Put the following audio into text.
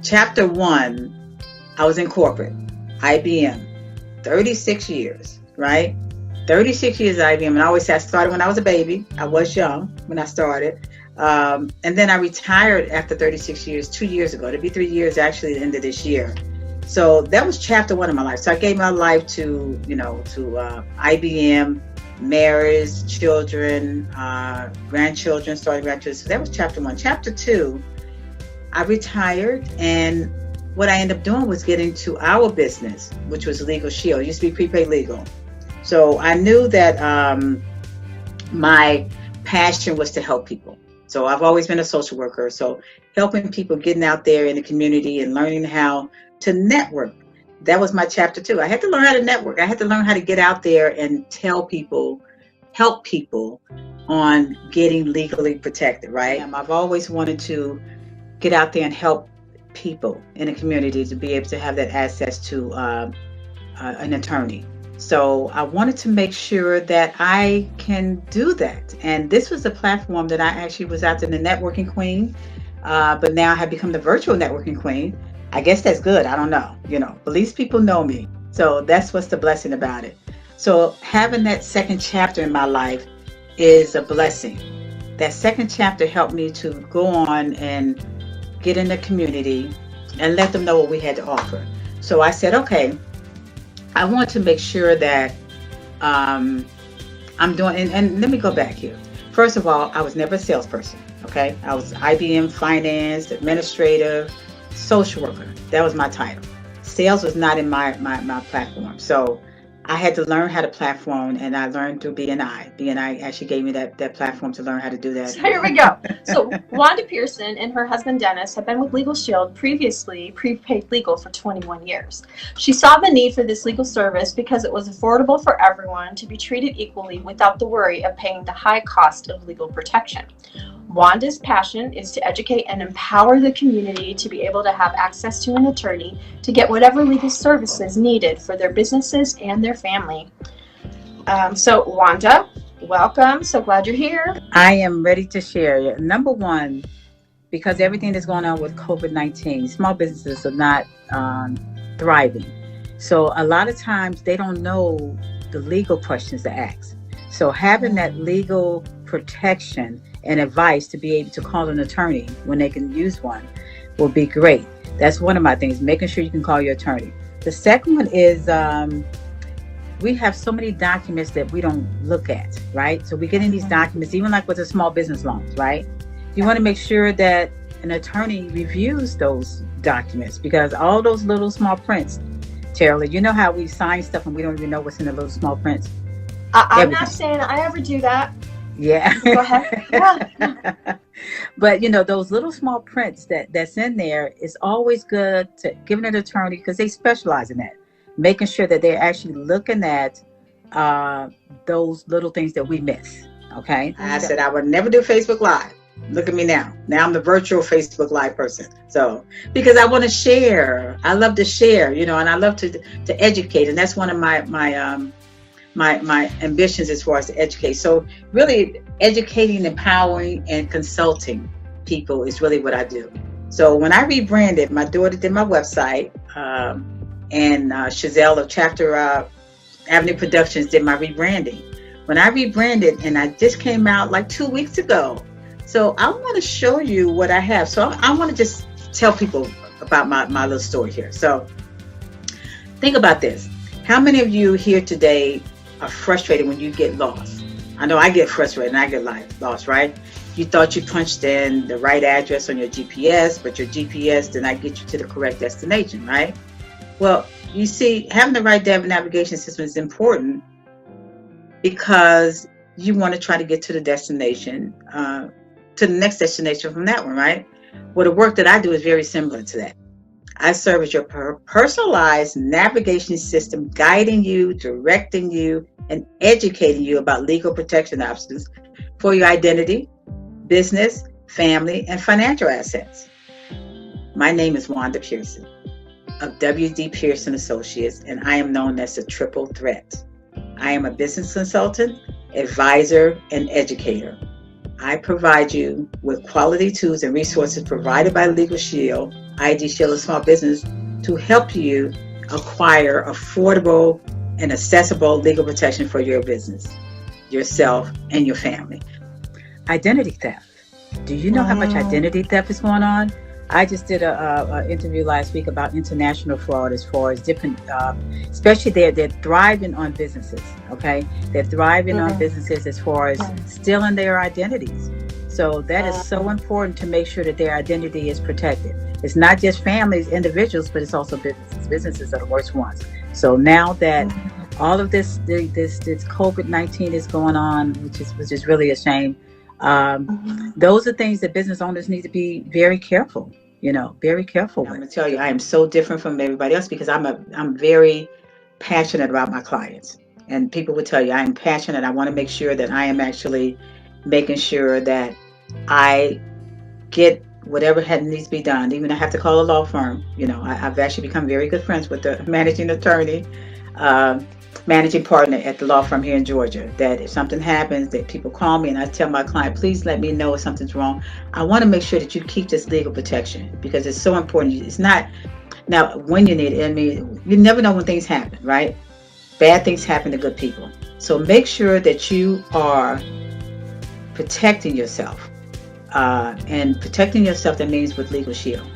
Chapter 1, I was in corporate, IBM, 36 years, right? 36 years at IBM. And I always say I started when I was a baby. I was young when I started. And then I retired after 36 years, 2 years ago. It'll be 3 years actually at the end of this year. So that was chapter 1 of my life. So I gave my life to IBM, marriage, children, grandchildren, starting grandchildren. So that was chapter 1. Chapter 2, I retired, and what I ended up doing was getting to our business, which was Legal Shield. It used to be prepaid legal. So I knew that my passion was to help people. So I've always been a social worker. So helping people, getting out there in the community and learning how to network. That was my chapter 2. I had to learn how to network. I had to learn how to get out there and tell people, help people on getting legally protected, right? I've always wanted to get out there and help people in the community to be able to have that access to an attorney. So I wanted to make sure that I can do that. And this was a platform that I actually was out there, the networking queen, but now I have become the virtual networking queen. I guess that's good. I don't know, but at least people know me. So that's what's the blessing about it. So having that second chapter in my life is a blessing. That second chapter helped me to go on and get in the community and let them know what we had to offer. So I said, okay, I want to make sure that I'm doing, and let me go back here. First of all, I was never a salesperson, okay? I was IBM finance, administrative, social worker. That was my title. Sales was not in my platform. So I had to learn how to platform, and I learned through BNI. BNI actually gave me that platform to learn how to do that. So here we go. So Wanda Pearson and her husband Dennis have been with Legal Shield, previously prepaid legal, for 21 years. She saw the need for this legal service because it was affordable for everyone to be treated equally without the worry of paying the high cost of legal protection. Wanda's passion is to educate and empower the community to be able to have access to an attorney to get whatever legal services needed for their businesses and their family. So Wanda, welcome. So glad you're here. I am ready to share. Number one, because everything that's going on with COVID-19, small businesses are not thriving. So a lot of times they don't know the legal questions to ask. So having that legal protection and advice to be able to call an attorney when they can use one will be great. That's one of my things, making sure you can call your attorney. The second one is we have so many documents that we don't look at, right? So we get in these documents, even like with the small business loans, right? You want to make sure that an attorney reviews those documents, because all those little small prints, Terry, you know how we sign stuff and we don't even know what's in the little small prints? I'm not saying I ever do that. Yeah. Go ahead. Yeah. But those little small prints that's in there is always good to give an attorney, because they specialize in that, making sure that they're actually looking at those little things that we miss. Okay. I said I would never do Facebook Live. Look at me now. Now I'm the virtual Facebook Live person. So because I want to share, I love to share, and I love to educate, and that's one of my ambitions as far as to educate. So really educating, empowering, and consulting people is really what I do. So when I rebranded, my daughter did my website, and Chazelle of Chapter Avenue Productions did my rebranding. When I rebranded, and I just came out like 2 weeks ago. So I want to show you what I have. So I want to just tell people about my little story here. So think about this. How many of you here today are frustrated when you get lost? I know I get frustrated and I get lost, right? You thought you punched in the right address on your GPS, but your GPS did not get you to the correct destination, right? Well, you see, having the right navigation system is important because you want to try to get to the destination, to the next destination from that one, right? Well, the work that I do is very similar to that. I serve as your personalized navigation system, guiding you, directing you, and educating you about legal protection options for your identity, business, family, and financial assets. My name is Wanda Pearson of WDPearson Associates, and I am known as the Triple Threat. I am a business consultant, advisor, and educator. I provide you with quality tools and resources provided by Legal Shield, ID Shield of Small Business to help you acquire affordable and accessible legal protection for your business, yourself, and your family. Identity theft. Do you know how much identity theft is going on? I just did a interview last week about international fraud as far as different, especially they're thriving on businesses, okay? They're thriving on businesses as far as stealing their identities. So that is so important to make sure that their identity is protected. It's not just families, individuals, but it's also businesses. Businesses are the worst ones. So now that all of this COVID-19 is going on, which is really a shame, those are things that business owners need to be very careful, very careful with. I'm going to tell you, I am so different from everybody else because I'm very passionate about my clients. And people would tell you I am passionate. I want to make sure that I am actually making sure that I get whatever needs to be done. Even I have to call a law firm. I've actually become very good friends with the managing attorney, managing partner at the law firm here in Georgia, that if something happens, that people call me and I tell my client, please let me know if something's wrong. I want to make sure that you keep this legal protection because it's so important. It's not now when you need it. I mean, you never know when things happen, right? Bad things happen to good people. So make sure that you are protecting yourself. And protecting yourself, that means with Legal Shield.